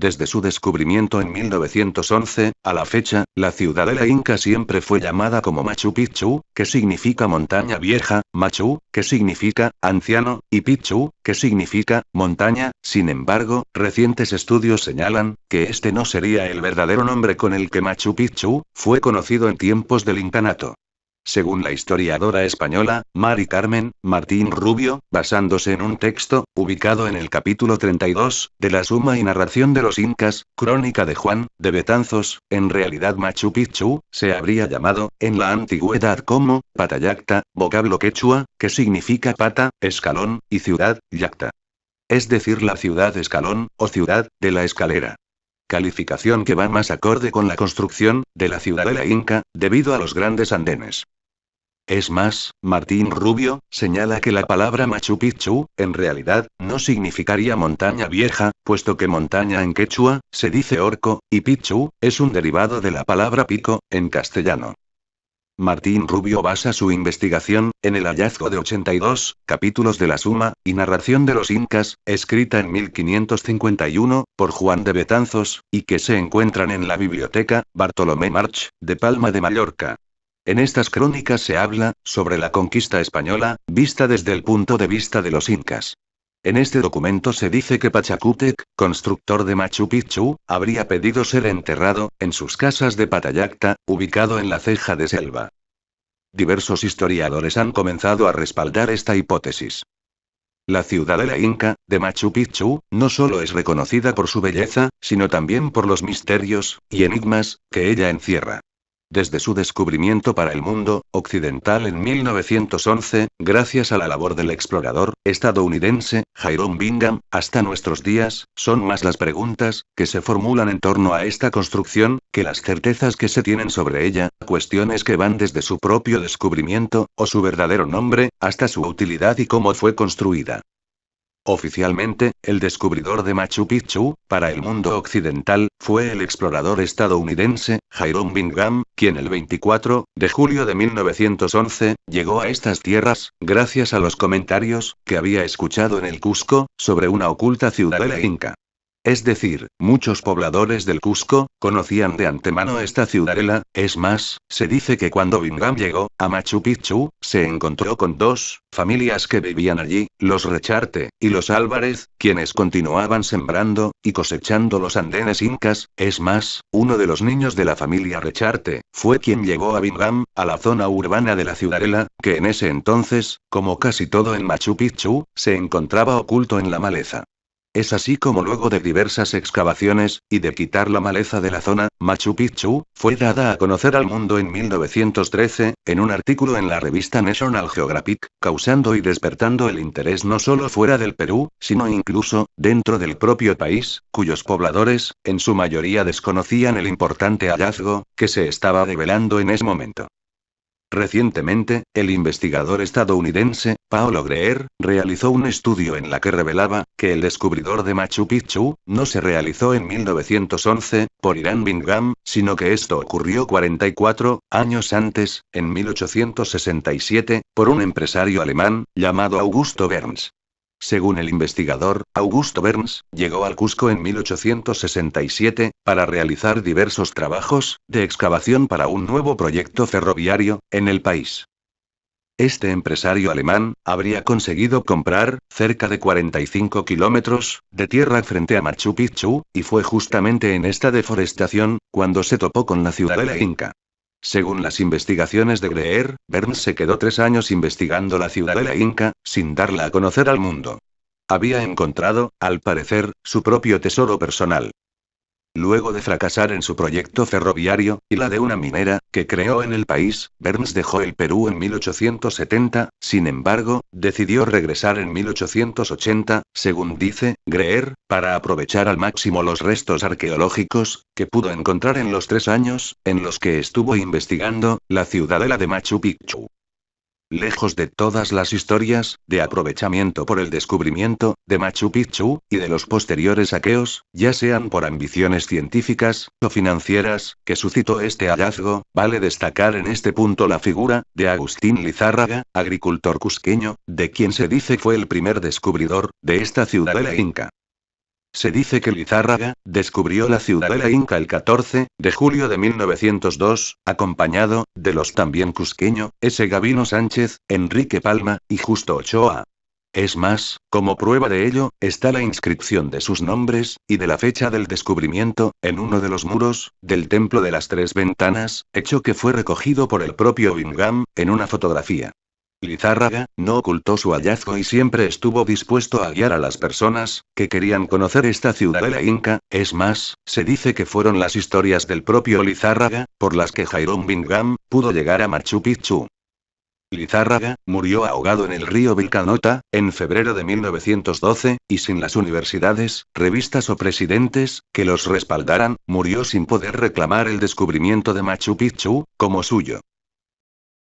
Desde su descubrimiento en 1911, a la fecha, la ciudadela inca siempre fue llamada como Machu Picchu, que significa montaña vieja, Machu, que significa anciano, y Picchu, que significa montaña. Sin embargo, recientes estudios señalan que este no sería el verdadero nombre con el que Machu Picchu fue conocido en tiempos del incanato. Según la historiadora española, Mari Carmen Martín Rubio, basándose en un texto, ubicado en el capítulo 32, de la Suma y Narración de los Incas, Crónica de Juan, de Betanzos, en realidad Machu Picchu, se habría llamado, en la antigüedad como, Patayacta, vocablo quechua, que significa pata, escalón, y ciudad, yacta. Es decir, la ciudad escalón, o ciudad, de la escalera. Calificación que va más acorde con la construcción de la ciudadela inca, debido a los grandes andenes. Es más, Martín Rubio señala que la palabra Machu Picchu, en realidad, no significaría montaña vieja, puesto que montaña en quechua se dice orco, y Picchu es un derivado de la palabra pico, en castellano. Martín Rubio basa su investigación en el hallazgo de 82 capítulos de la Suma y Narración de los Incas, escrita en 1551 por Juan de Betanzos, y que se encuentran en la Biblioteca Bartolomé March, de Palma de Mallorca. En estas crónicas se habla sobre la conquista española, vista desde el punto de vista de los incas. En este documento se dice que Pachacútec, constructor de Machu Picchu, habría pedido ser enterrado en sus casas de Patayacta, ubicado en la ceja de selva. Diversos historiadores han comenzado a respaldar esta hipótesis. La ciudadela inca, de Machu Picchu, no solo es reconocida por su belleza, sino también por los misterios y enigmas que ella encierra. Desde su descubrimiento para el mundo occidental en 1911, gracias a la labor del explorador estadounidense Hiram Bingham, hasta nuestros días, son más las preguntas que se formulan en torno a esta construcción que las certezas que se tienen sobre ella, cuestiones que van desde su propio descubrimiento, o su verdadero nombre, hasta su utilidad y cómo fue construida. Oficialmente, el descubridor de Machu Picchu, para el mundo occidental, fue el explorador estadounidense, Hiram Bingham, quien el 24 de julio de 1911, llegó a estas tierras, gracias a los comentarios que había escuchado en el Cusco, sobre una oculta ciudadela inca. Es decir, muchos pobladores del Cusco conocían de antemano esta ciudadela. Es más, se dice que cuando Bingham llegó a Machu Picchu, se encontró con dos familias que vivían allí, los Recharte y los Álvarez, quienes continuaban sembrando y cosechando los andenes incas. Es más, uno de los niños de la familia Recharte fue quien llevó a Bingham a la zona urbana de la ciudadela, que en ese entonces, como casi todo en Machu Picchu, se encontraba oculto en la maleza. Es así como luego de diversas excavaciones, y de quitar la maleza de la zona, Machu Picchu fue dada a conocer al mundo en 1913, en un artículo en la revista National Geographic, causando y despertando el interés no solo fuera del Perú, sino incluso dentro del propio país, cuyos pobladores, en su mayoría desconocían el importante hallazgo que se estaba develando en ese momento. Recientemente, el investigador estadounidense, Paolo Greer, realizó un estudio en la que revelaba que el descubridor de Machu Picchu no se realizó en 1911 por Hiram Bingham, sino que esto ocurrió 44 años antes, en 1867, por un empresario alemán llamado Augusto Berns. Según el investigador, Augusto Berns llegó al Cusco en 1867 para realizar diversos trabajos de excavación para un nuevo proyecto ferroviario en el país. Este empresario alemán habría conseguido comprar cerca de 45 kilómetros de tierra frente a Machu Picchu, y fue justamente en esta deforestación cuando se topó con la ciudadela inca. Según las investigaciones de Greer, Berns se quedó 3 años investigando la ciudadela inca, sin darla a conocer al mundo. Había encontrado, al parecer, su propio tesoro personal. Luego de fracasar en su proyecto ferroviario, y la de una minera, que creó en el país, Berns dejó el Perú en 1870, sin embargo, decidió regresar en 1880, según dice Greer, para aprovechar al máximo los restos arqueológicos que pudo encontrar en los 3 años en los que estuvo investigando la ciudadela de Machu Picchu. Lejos de todas las historias de aprovechamiento por el descubrimiento de Machu Picchu, y de los posteriores saqueos, ya sean por ambiciones científicas o financieras, que suscitó este hallazgo, vale destacar en este punto la figura de Agustín Lizárraga, agricultor cusqueño, de quien se dice fue el primer descubridor de esta ciudadela inca. Se dice que Lizárraga descubrió la ciudadela inca el 14 de julio de 1902, acompañado de los también cusqueño, S. Gavino Sánchez, Enrique Palma y Justo Ochoa. Es más, como prueba de ello, está la inscripción de sus nombres, y de la fecha del descubrimiento, en uno de los muros, del Templo de las Tres Ventanas, hecho que fue recogido por el propio Bingham, en una fotografía. Lizárraga no ocultó su hallazgo y siempre estuvo dispuesto a guiar a las personas que querían conocer esta ciudadela inca. Es más, se dice que fueron las historias del propio Lizárraga, por las que Hiram Bingham pudo llegar a Machu Picchu. Lizárraga murió ahogado en el río Vilcanota, en febrero de 1912, y sin las universidades, revistas o presidentes que los respaldaran, murió sin poder reclamar el descubrimiento de Machu Picchu como suyo.